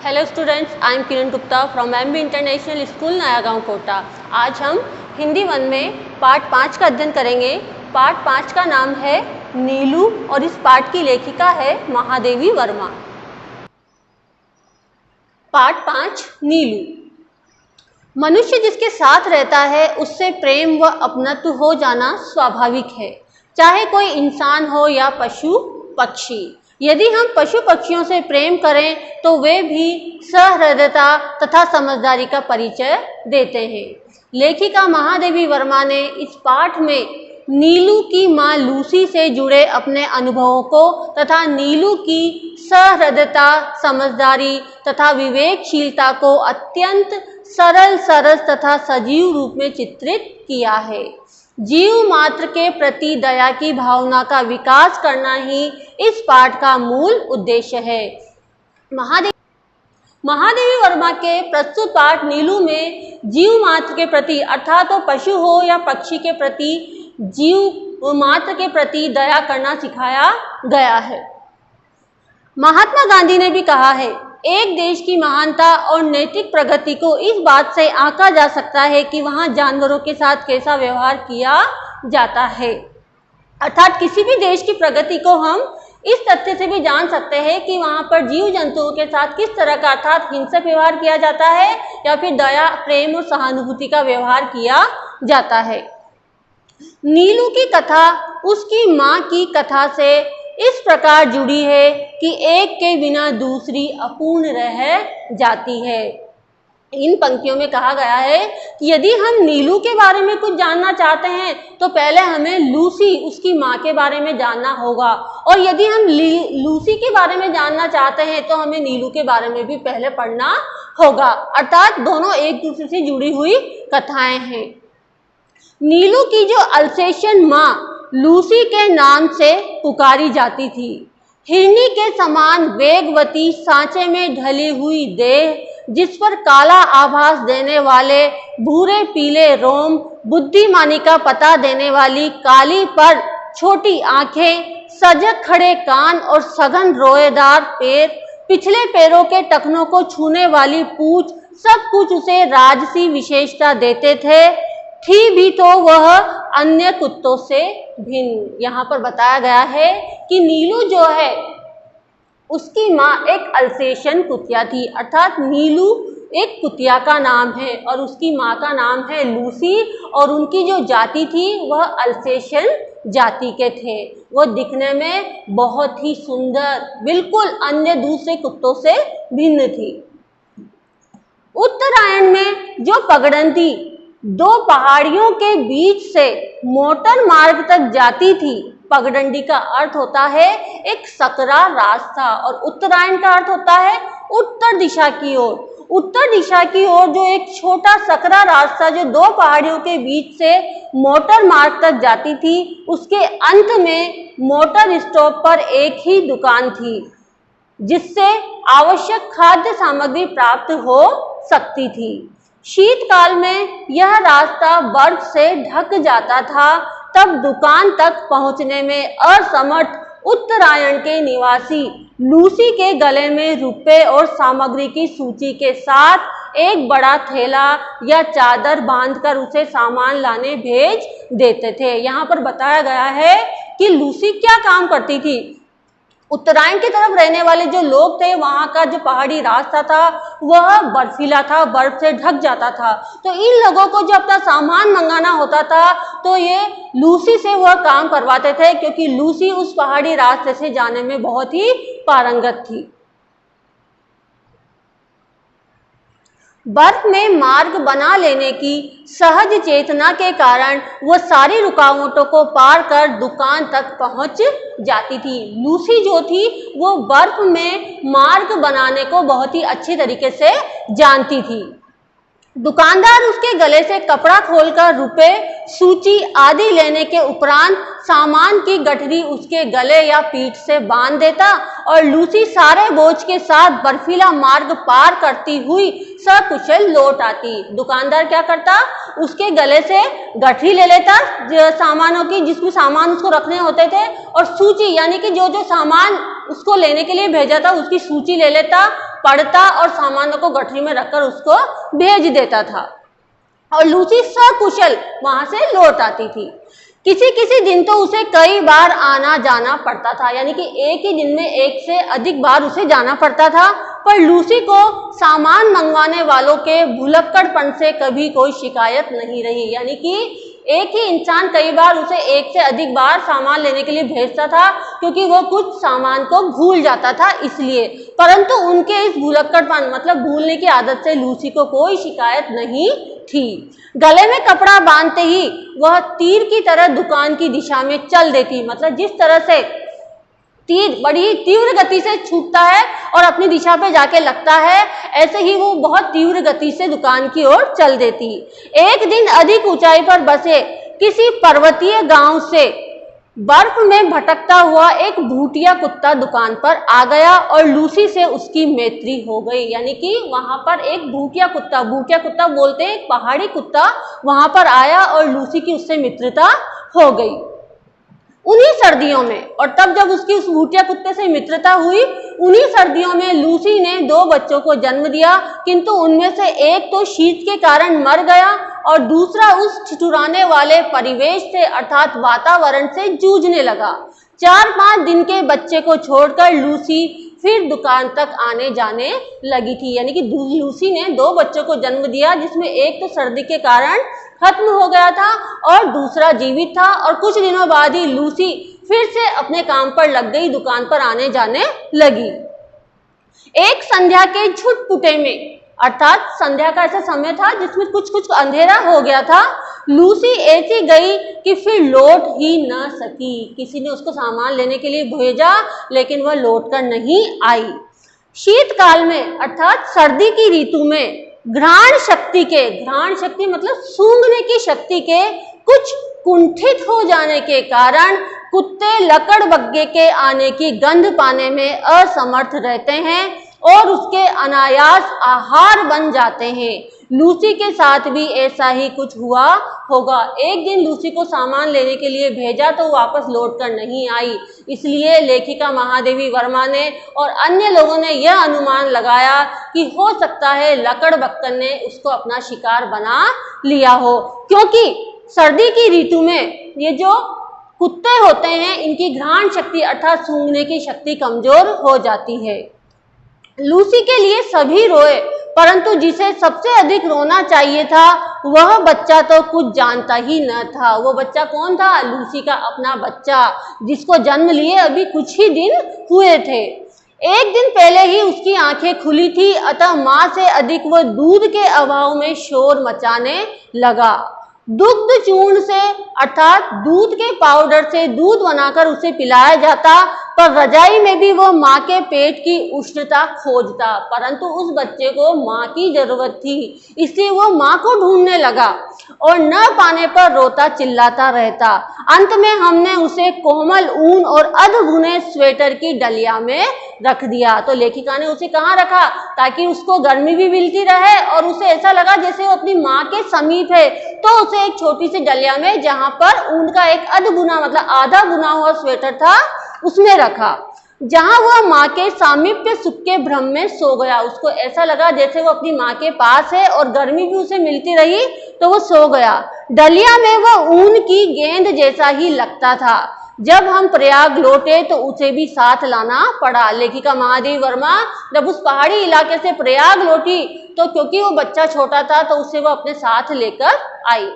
Hello students, I am Kiran Gupta from MB international school नया गांव कोटा। आज हम हिंदी 1 में पार्ट 5 का अध्ययन करेंगे। पार्ट 5 का नाम है नीलू और इस पाठ की लेखिका है महादेवी वर्मा। पार्ट 5 नीलू। मनुष्य जिसके साथ रहता है उससे प्रेम व अपनत्व हो जाना स्वाभाविक है, चाहे कोई इंसान हो या पशु पक्षी। यदि हम पशु पक्षियों से प्रेम करें तो वे भी सहृदयता तथा समझदारी का परिचय देते हैं। लेखिका महादेवी वर्मा ने इस पाठ में नीलू की मां लूसी से जुड़े अपने अनुभवों को तथा नीलू की सहृदयता, समझदारी तथा विवेकशीलता को अत्यंत सरल तथा सजीव रूप में चित्रित किया है। जीव मात्र के प्रति दया की भावना का विकास करना ही इस पाठ का मूल उद्देश्य है। महादेवी वर्मा के प्रस्तुत पाठ नीलू में जीव मात्र के प्रति अर्थात वो पशु हो या पक्षी के प्रति जीव मात्र के प्रति दया करना सिखाया गया है। महात्मा गांधी ने भी कहा है, एक देश की महानता और नैतिक प्रगति को इस बात से आंका जा सकता है कि वहां जानवरों के साथ कैसा व्यवहार किया जाता है। अर्थात किसी भी देश की प्रगति को हम इस तथ्य से भी जान सकते हैं कि वहां पर जीव जंतुओं के साथ किस तरह का अर्थात हिंसक व्यवहार किया जाता है या फिर दया, प्रेम और सहानुभूति का व्यवहार किया जाता है। नीलू की कथा उसकी मां की कथा से इस प्रकार जुड़ी है कि एक के बिना दूसरी अपूर्ण रह जाती है। इन पंक्तियों में कहा गया है कि यदि हम नीलू के बारे में कुछ जानना चाहते हैं तो पहले हमें लूसी उसकी माँ के बारे में जानना होगा, और यदि हम लूसी के बारे में जानना चाहते हैं तो हमें नीलू के बारे में भी पहले पढ़ना होगा। अर्थात दोनों एक दूसरे से जुड़ी हुई कथाएं हैं। नीलू की जो अल्सेशियन माँ लूसी के नाम से पुकारी जाती थी, हिरनी के समान वेगवती, सांचे में ढली हुई देह, जिस पर काला आभास देने वाले भूरे पीले रोम, बुद्धिमानी का पता देने वाली काली पर छोटी आंखें, सजग खड़े कान और सघन रोएदार पैर, पिछले पैरों के टखनों को छूने वाली पूंछ, सब कुछ उसे राजसी विशेषता देते थे। थी भी तो वह अन्य कुत्तों से भिन्न। यहाँ पर बताया गया है कि नीलू जो है उसकी माँ एक अल्सेशियन कुतिया थी, अर्थात नीलू एक कुतिया का नाम है और उसकी माँ का नाम है लूसी, और उनकी जो जाति थी वह अल्सेशियन जाति के थे। वो दिखने में बहुत ही सुंदर, बिल्कुल अन्य दूसरे कुत्तों से भिन्न थी। उत्तरायण में जो पगडंडी दो पहाड़ियों के बीच से मोटर मार्ग तक जाती थी, पगडंडी का अर्थ होता है एक सकरा रास्ता और उत्तरायण का अर्थ होता है उत्तर दिशा की ओर। उत्तर दिशा की ओर जो एक छोटा सकरा रास्ता जो दो पहाड़ियों के बीच से मोटर मार्ग तक जाती थी, उसके अंत में मोटर स्टॉप पर एक ही दुकान थी जिससे आवश्यक खाद्य सामग्री प्राप्त हो सकती थी। शीतकाल में यह रास्ता बर्फ से ढक जाता था, तब दुकान तक पहुंचने में असमर्थ उत्तरायण के निवासी लूसी के गले में रुपए और सामग्री की सूची के साथ एक बड़ा थैला या चादर बांधकर उसे सामान लाने भेज देते थे। यहाँ पर बताया गया है कि लूसी क्या काम करती थी। उत्तरायण की तरफ रहने वाले जो लोग थे, वहाँ का जो पहाड़ी रास्ता था वह बर्फीला था, बर्फ से ढक जाता था, तो इन लोगों को जो अपना सामान मंगाना होता था तो ये लूसी से वह काम करवाते थे, क्योंकि लूसी उस पहाड़ी रास्ते से जाने में बहुत ही पारंगत थी। बर्फ में मार्ग बना लेने की सहज चेतना के कारण वह सारी रुकावटों को पार कर दुकान तक पहुंच जाती थी। लूसी जो थी वो बर्फ में मार्ग बनाने को बहुत ही अच्छे तरीके से जानती थी। दुकानदार उसके गले से कपड़ा खोलकर रुपए, सूची आदि लेने के उपरांत सामान की गठरी उसके गले या पीठ से बांध देता और लूसी सारे बोझ के साथ बर्फीला मार्ग पार करती हुई सकुशल लौट आती। दुकानदार क्या करता, उसके गले से गठरी ले लेता सामानों की, जिसमें सामान उसको रखने होते थे, और सूची यानी कि जो जो सामान उसको लेने के लिए भेजा था उसकी सूची ले लेता पढ़ता और सामानों को गठरी में रखकर उसको भेज देता था और लूसी सकुशल वहां से लौट आती थी। किसी किसी दिन तो उसे कई बार आना जाना पड़ता था, यानी कि एक ही दिन में एक से अधिक बार उसे जाना पड़ता था। पर लूसी को सामान मंगवाने वालों के भुलक्कड़पन से कभी कोई शिकायत नहीं रही, यानी कि एक ही इंसान कई बार उसे एक से अधिक बार सामान लेने के लिए भेजता था क्योंकि वो कुछ सामान को भूल जाता था इसलिए। परंतु उनके इस भुलक्कड़पन मतलब भूलने की आदत से लूसी को कोई शिकायत नहीं थी। गले में कपड़ा बांधते ही वह तीर की तरह दुकान की दिशा में चल देती, मतलब जिस तरह से तीर बड़ी तीव्र गति से छूटता है और अपनी दिशा पे जाके लगता है, ऐसे ही वो बहुत तीव्र गति से दुकान की ओर चल देती। एक दिन अधिक ऊंचाई पर बसे किसी पर्वतीय गांव से बर्फ में भटकता हुआ एक भूतिया कुत्ता दुकान पर आ गया और लूसी से उसकी मैत्री हो गई, यानी कि वहां पर एक भूतिया कुत्ता बोलते हैं, एक पहाड़ी कुत्ता वहां पर आया और लूसी की उससे मित्रता हो गई उन्हीं सर्दियों में। और तब जब उसकी उस भूतिया कुत्ते से मित्रता हुई, उन्हीं सर्दियों में लूसी ने 2 बच्चों को जन्म दिया, किंतु उनमें से एक तो शीत के कारण मर गया और दूसरा उस ठिठुराने वाले परिवेश से अर्थात वातावरण से जूझने लगा। 4-5 दिन के बच्चे को छोड़कर लूसी फिर दुकान तक आने जाने लगी थी, यानी कि लूसी ने 2 बच्चों को जन्म दिया, जिसमें एक तो सर्दी के कारण खत्म हो गया था और दूसरा जीवित था। और कुछ दिनों बाद ही लूसी फिर से अपने काम पर लग गई, दुकान पर आने जाने लगी। एक संध्या के झुटपुटे में, अर्थात संध्या का ऐसा समय था जिसमें कुछ अंधेरा हो गया था, लूसी ऐसी गई कि फिर लौट ही न सकी। किसी ने उसको सामान लेने के लिए भेजा लेकिन वह लौट कर नहीं आई। शीतकाल में अर्थात सर्दी की ऋतु में घ्राण शक्ति मतलब सूंघने की शक्ति के कुछ कुंठित हो जाने के कारण कुत्ते लकड़बग्गे के आने की गंध पाने में असमर्थ रहते हैं और उसके अनायास आहार बन जाते हैं। लूसी के साथ भी ऐसा ही कुछ हुआ होगा। एक दिन लूसी को सामान लेने के लिए भेजा तो वापस लौटकर नहीं आई, इसलिए लेखिका महादेवी वर्मा ने और अन्य लोगों ने यह अनुमान लगाया कि हो सकता है लकड़बग्गन ने उसको अपना शिकार बना लिया हो, क्योंकि सर्दी की ऋतु में ये जो कुत्ते होते हैं इनकी घ्राण शक्ति अर्थात सूंघने की शक्ति कमजोर हो जाती है। लूसी के लिए सभी रोए, परंतु जिसे सबसे अधिक रोना चाहिए था वह बच्चा तो कुछ जानता ही न था। वो बच्चा कौन था? लूसी का अपना बच्चा, जिसको जन्म लिए अभी कुछ ही दिन हुए थे। एक दिन पहले ही उसकी आंखें खुली थी, अतः मां से अधिक वह दूध के अभाव में शोर मचाने लगा। दुग्ध चूर्ण से अर्थात दूध के पाउडर से दूध बनाकर उसे पिलाया जाता, पर रजाई में भी वह माँ के पेट की उष्णता खोजता, परंतु उस बच्चे को माँ की जरूरत थी, इसलिए वह माँ को ढूंढने लगा और न पाने पर रोता चिल्लाता रहता। अंत में हमने उसे कोमल ऊन और अधभुने स्वेटर की डलिया में रख दिया। तो लेखिका ने उसे कहाँ रखा? ताकि उसको गर्मी भी मिलती रहे और उसे ऐसा लगा जैसे वो अपनी माँ के समीप है, तो उसे एक छोटी सी डलिया में जहाँ पर ऊन का एक अधबुना मतलब आधा बुना हुआ स्वेटर था उसमें रखा, जहां वह माँ के सामीप्य सुख के भ्रम में सो गया। उसको ऐसा लगा जैसे वो अपनी माँ के पास है और गर्मी भी उसे मिलती रही, तो वो सो गया। डलिया में वह ऊन की गेंद जैसा ही लगता था। जब हम प्रयाग लौटे तो उसे भी साथ लाना पड़ा। लेखिका महादेवी वर्मा जब उस पहाड़ी इलाके से प्रयाग लौटी तो क्योंकि वो बच्चा छोटा था तो उसे वो अपने साथ लेकर आई।